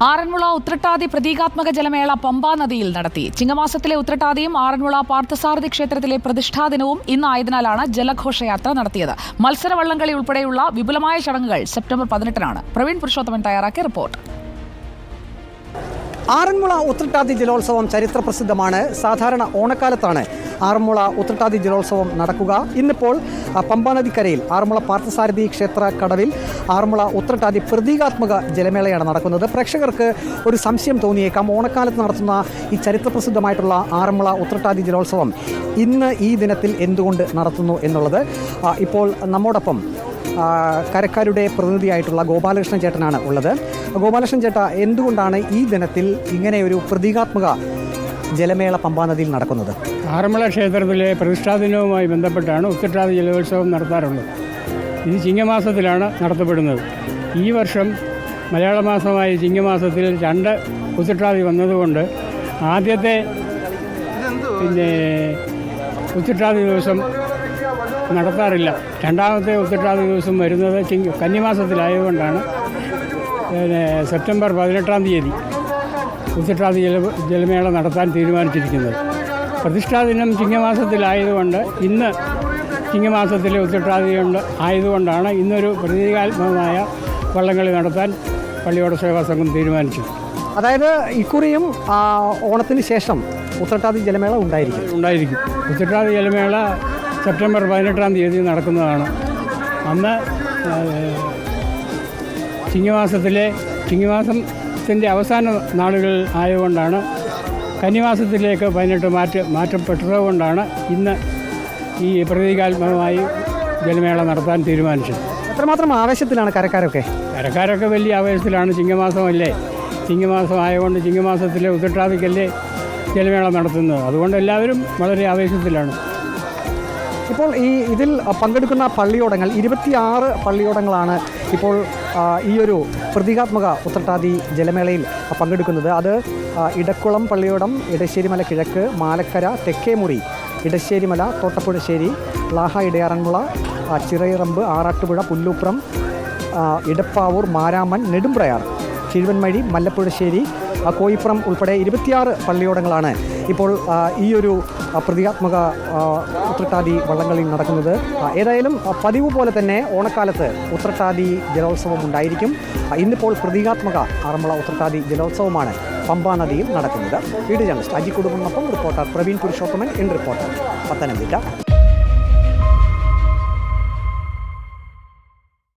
ആറന്മുള ഉത്രട്ടാതി പ്രതീകാത്മക ജലമേള പമ്പാ നദിയിൽ നടത്തി. ചിങ്ങമാസത്തിലെ ഉത്രട്ടാതിയും ആറന്മുള പാർത്ഥസാരഥി ക്ഷേത്രത്തിലെ പ്രതിഷ്ഠാദിനവും ഇന്നായതിനാലാണ് ജലഘോഷയാത്ര നടത്തിയത്. മത്സരവള്ളംകളി ഉൾപ്പെടെയുള്ള വിപുലമായ ചടങ്ങുകൾ സെപ്റ്റംബർ 18-നാണ്. പ്രവീൺ പുരുഷോത്തമൻ തയ്യാറാക്കിയ റിപ്പോർട്ട്. ആറന്മുള ഉത്രട്ടാതി ജലോത്സവം ചരിത്രപ്രസിദ്ധമാണ്. സാധാരണ ഓണക്കാലത്താണ് ആറന്മുള ഉത്രട്ടാതി ജലോത്സവം നടക്കുക. ഇന്നിപ്പോൾ പമ്പാ നദിക്കരയിൽ ആറന്മുള പാർത്ഥസാരഥി ക്ഷേത്ര കടവിൽ ആറന്മുള ഉത്രട്ടാതി പ്രതീകാത്മക ജലമേളയാണ് നടക്കുന്നത്. പ്രേക്ഷകർക്ക് ഒരു സംശയം തോന്നിയേക്കാം, ഓണക്കാലത്ത് നടത്തുന്ന ഈ ചരിത്രപ്രസിദ്ധമായിട്ടുള്ള ആറന്മുള ഉത്രട്ടാതി ജലോത്സവം ഇന്ന് ഈ ദിനത്തിൽ എന്തുകൊണ്ട് നടത്തുന്നു എന്നുള്ളത്. ഇപ്പോൾ നമ്മോടൊപ്പം കരക്കാരുടെ പ്രതിനിധിയായിട്ടുള്ള ഗോപാലകൃഷ്ണൻ ചേട്ടനാണ് ഉള്ളത്. ഗോപാലകൃഷ്ണൻ ചേട്ട, എന്തുകൊണ്ടാണ് ഈ ദിനത്തിൽ ഇങ്ങനെ ഒരു പ്രതീകാത്മക ജലമേള പമ്പാ നദിയിൽ നടക്കുന്നത്? ആറന്മുള ക്ഷേത്രത്തിലെ പ്രതിഷ്ഠാദിനവുമായി ബന്ധപ്പെട്ടാണ് ഉത്രട്ടാതി ജലോത്സവം നടത്താറുള്ളത്. ഇത് ചിങ്ങമാസത്തിലാണ് നടത്തപ്പെടുന്നത്. ഈ വർഷം മലയാള മാസമായ ചിങ്ങമാസത്തിൽ 2 ഉത്രട്ടാതി വന്നതുകൊണ്ട് ആദ്യത്തെ ഉത്രട്ടാതി ദിവസം നടത്താറില്ല. രണ്ടാമത്തെ ഉത്രട്ടാതി ദിവസം വരുന്നത് കന്നിമാസത്തിലായതുകൊണ്ടാണ് സെപ്റ്റംബർ 18-ാം തീയതി ഉത്രട്ടാതി ജലമേള നടത്താൻ തീരുമാനിച്ചിരിക്കുന്നത്. പ്രതിഷ്ഠാദിനം ചിങ്ങമാസത്തിലായതുകൊണ്ട് ഇന്ന് ചിങ്ങമാസത്തിലെ ഉത്രട്ടാതി ആയതുകൊണ്ടാണ് ഇന്നൊരു പ്രതീകാത്മകമായ വള്ളംകളി നടത്താൻ പള്ളിയോട സേവാ സംഘം തീരുമാനിച്ചു. അതായത് ഇക്കുറിയും ഓണത്തിന് ശേഷം ഉത്രട്ടാതി ജലമേള ഉണ്ടായിരിക്കും. ഉത്രട്ടാതി ജലമേള സെപ്റ്റംബർ 18-ാം തീയതി നടക്കുന്നതാണ്. അന്ന് ചിങ്ങമാസത്തിൻ്റെ അവസാന നാളുകൾ ആയതുകൊണ്ടാണ് കന്നിമാസത്തിലേക്ക് 18 മാറ്റപ്പെട്ടതുകൊണ്ടാണ് ഇന്ന് ഈ പ്രതീകാത്മകമായി ജലമേള നടത്താൻ തീരുമാനിച്ചത്. എത്രമാത്രം ആവേശത്തിലാണ് കരക്കാരൊക്കെ വലിയ ആവേശത്തിലാണ്. ചിങ്ങമാസമല്ലേ, ചിങ്ങമാസം ആയതുകൊണ്ട് ചിങ്ങമാസത്തിലെ ഉത്രട്ടാതിക്കല്ലേ ജലമേള നടത്തുന്നത്. അതുകൊണ്ട് എല്ലാവരും വളരെ ആവേശത്തിലാണ്. ഇപ്പോൾ ഇതിൽ പങ്കെടുക്കുന്ന പള്ളിയോടങ്ങൾ 26 പള്ളിയോടങ്ങളാണ് ഇപ്പോൾ ഈ ഒരു പ്രതീകാത്മക ഉത്രട്ടാതി ജലമേളയിൽ പങ്കെടുക്കുന്നത്. അത് ഇടക്കുളം പള്ളിയോടം, ഇടശ്ശേരിമല കിഴക്ക്, മാലക്കര, തെക്കേമുറി, ഇടശ്ശേരിമല, തോട്ടപ്പുഴശ്ശേരി, ലാഹ ഇടയാറന്മുള, ചിറയിറമ്പ്, ആറാട്ടുപുഴ, പുല്ലൂപ്പുറം, ഇടപ്പാവൂർ, മാരാമൺ, നെടുമ്പ്രയാർ, കിഴുവൻമഴി, മല്ലപ്പുഴശ്ശേരി, കോയിപ്പുറം ഉൾപ്പെടെ 26 പള്ളിയോടങ്ങളാണ് ഇപ്പോൾ ഈ ഒരു പ്രതീകാത്മക ഉത്രട്ടാതി വള്ളംകളി നടക്കുന്നത്. ഏതായാലും പതിവ് പോലെ തന്നെ ഓണക്കാലത്ത് ഉത്രട്ടാതി ജലോത്സവം ഉണ്ടായിരിക്കും. ഇന്നിപ്പോൾ പ്രതീകാത്മക ആറന്മുള ഉത്രട്ടാതി ജലോത്സവമാണ് പമ്പാ നദിയിൽ നടക്കുന്നത്. വീഡിയോ ജേർണലിസ്റ്റ് അജി കുടുംബത്തിനൊപ്പം റിപ്പോർട്ടർ പ്രവീൺ പുരുഷോത്തമൻ, റിപ്പോർട്ടർ, പത്തനംതിട്ട.